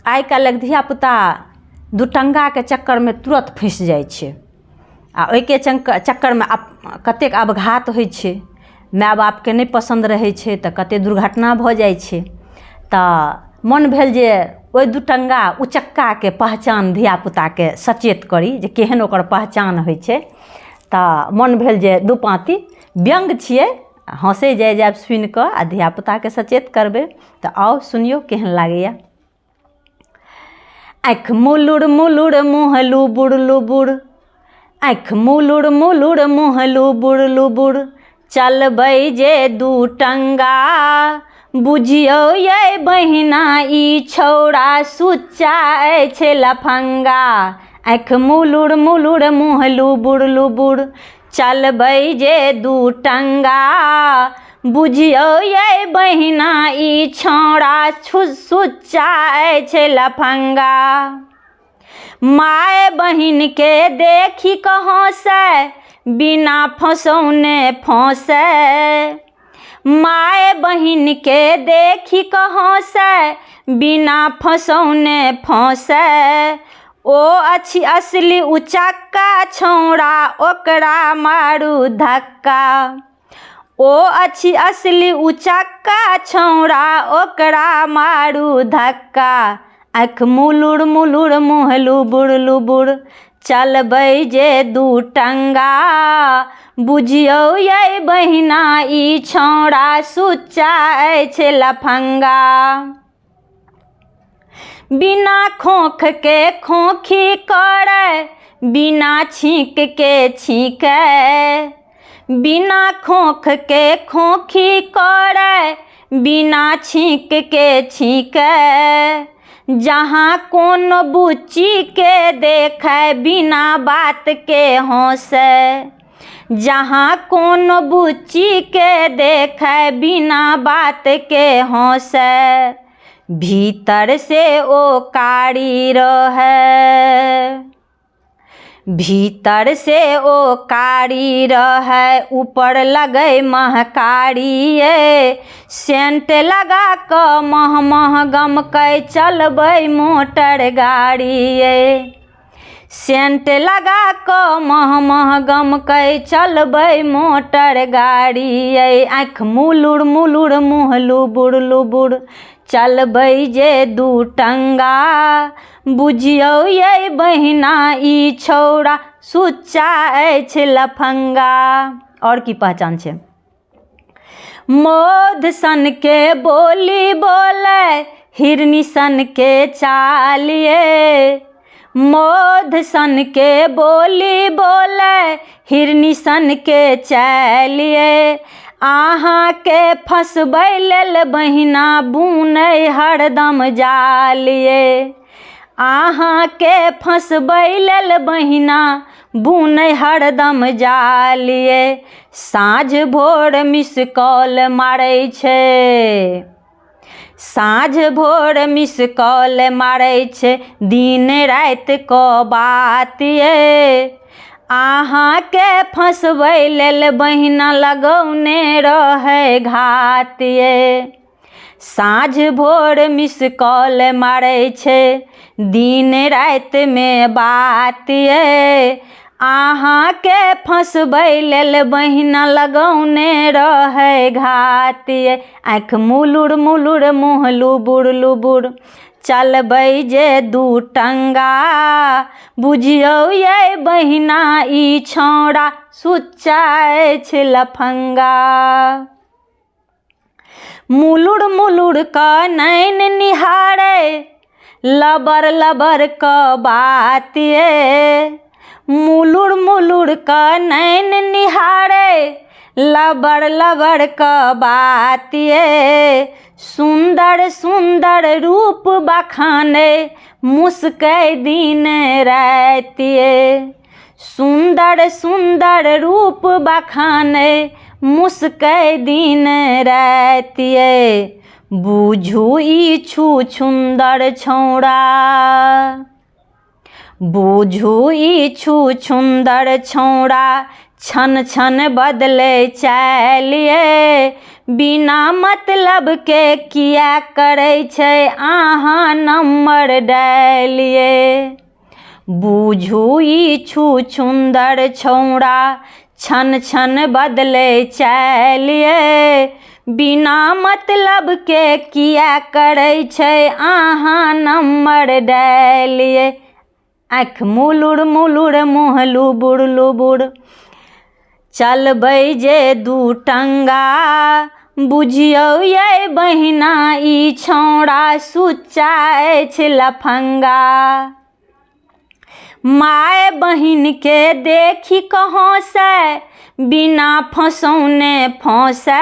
आइ काल्हि धियापुता दुटंगाके चक्करमे तुरंत फँसि जाइ छै आ ओहिके चक्करमे कतेक अपघात होइ छै, माय बापके नहीं पसंद रहै छै तऽ कते दुर्घटना भऽ जाइ छै। तऽ मन भेल जे ओहि दुटंगा उचक्काके पहचान धियापुताके सचेत करी जे केहन ओकर पहचान होइ छै। तऽ मन भेल जे दू पाँती व्यंग छियै, हँसै जायब सुनि कऽ आ धियापुताके सचेत करबै। तऽ आउ सुनियौ केहन लागैया। आँखि मुलुर मुलुर मुँह लुबुर लुबुर, आँखि मुलुर मुलुर मुँह लुबुर लुबुर, चलबै जे दुटंगा बुझियौ ये बहिना ई छौड़ा सुच्चा अछि लफंगा। आँखि मुलुर मुलुर मुँह लुबुर लुबुर, चलबै जे दुटंगा बुझियौ ये बहिना ई छौड़ा सुच्चा अछि लफंगा। माय बहिन के देखी कहाँ से बिना फंसौने फंसे, माय बहिन के देखी कहाँ से बिना फंसौने फंसे, ओ अछि असली उचक्का छौड़ा ओकरा मारू धक्का। ओ अछि असली उचक्का छौड़ा ओकरा मारू धक्का। आँखि मुलुर मुलुर मुँह लुबुर लुबुर, चलबै जे दुटंगा बुझियौ ये बहिना ई छौड़ा सुच्चा अछि लफंगा। बिना खोख के खोखी करे, बिना छींक के छींके, बिना खोख के खोखी करे, बिना छींक के छींके, जहाँ कोनो बुच्ची के देखे बिना बात के हंसे, जहाँ कोनो बुच्ची के देखे बिना बात के हंसे, भीतर से ओ कारी रहे, भीतर से ओ कारी रहे, ऊपर लगे महकारी ये, सेंट लगा क मह मह गमकै चलबै मोटर गाड़ी ये, सेंट लगा क मह मह गमकै चलबै मोटर गाड़ी ये। आँखि मुलुर मुलुर मुँह लुबुर लुबुर, चलबै जे दुटंगा बुझियौ ये बहिना ई छौड़ा सुच्चा अछि लफंगा। और की पहचान छै। मोध सन के बोली बोले, हिरनी सन के चाल ये, मोध सन के बोली बोले, हिरनी सन के चाल ये, अहाँ के फंसबै लेल बहिना बुनै हरदम जाल ये, अहाँ के फंसबै लेल बहिना बुनै हरदम जाल ये। साँझ भोर मिस कॉल मारै छै, साँझ भोर मिस कॉल मारै छै, दिन राति क बात ये, अहाँ के फंसबै लेल बहिना लगौने रहे घात ये। साँझ भोर मिस कॉल मारै छै, दिन राति में बात ये, अहाँ के फंसबै लेल बहिना लगौने रहे घात ये। आँखि मुलुर मुलुर मुँह लुबुर लुबुर, चलबै जे दुटंगा बुझियौ ये बहिना ई छौड़ा सुच्चा अछि लफंगा। मुलुर मुलुर क नैन निहारे, लबर लबर क बात ये, मुलुर मुलुर क नैन निहारे, लबर लबर क बात ये, सुंदर सुंदर रूप बखाने, मुस्कै दिन रात ये, सुंदर सुंदर रूप बखाने, मुस्कै दिन रात ये। बुझू ई छुछुंदर छौड़ा, बुझू ई छुछुंदर छौड़ा, छन छन बदले चाल ये, बिना मतलब के किया करै छै अहाँ नंबर डालिए। बुझू ई छुछुंदर छौड़ा छन छन बदले चालिए। बिना मतलब के किया करै छै अहाँ नंबर डालिए। आँखि मुलुर मुलुर मुँह लुबुर लुबुर चलबै जे दू टंगा। बुझियौ ये बहिना ई छौड़ा सुच्चा अछि लफंगा। माय बहिन के देखी कहाँ से बिना फंसौने फंसे।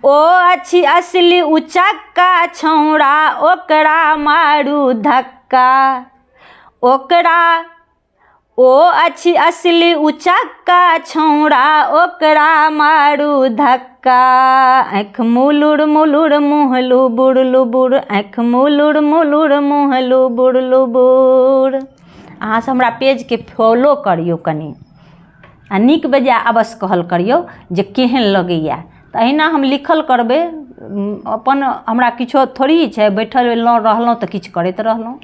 ओ अछि असली उचक्का छौड़ा ओकरा मारू धक्का। ओ अछि असली उचक्का छौड़ा ओकरा मारू धक्का। आँखि मुलुर मुलुर मुँह लुबुर लुबुर आँखि मुलुर मुलुर मुँह लुबुर लुबुर। अहाँ से हमरा पेज के फॉलो करियो कनी आ नीक बेजाय अवश्य कहल करियो जे केहन लगैया। तऽ अहिना हम लिखल करबै अपन हमरा किछो थोड़ी छै बैठल रहलहुँ तऽ किछु करैत रहलहुँ।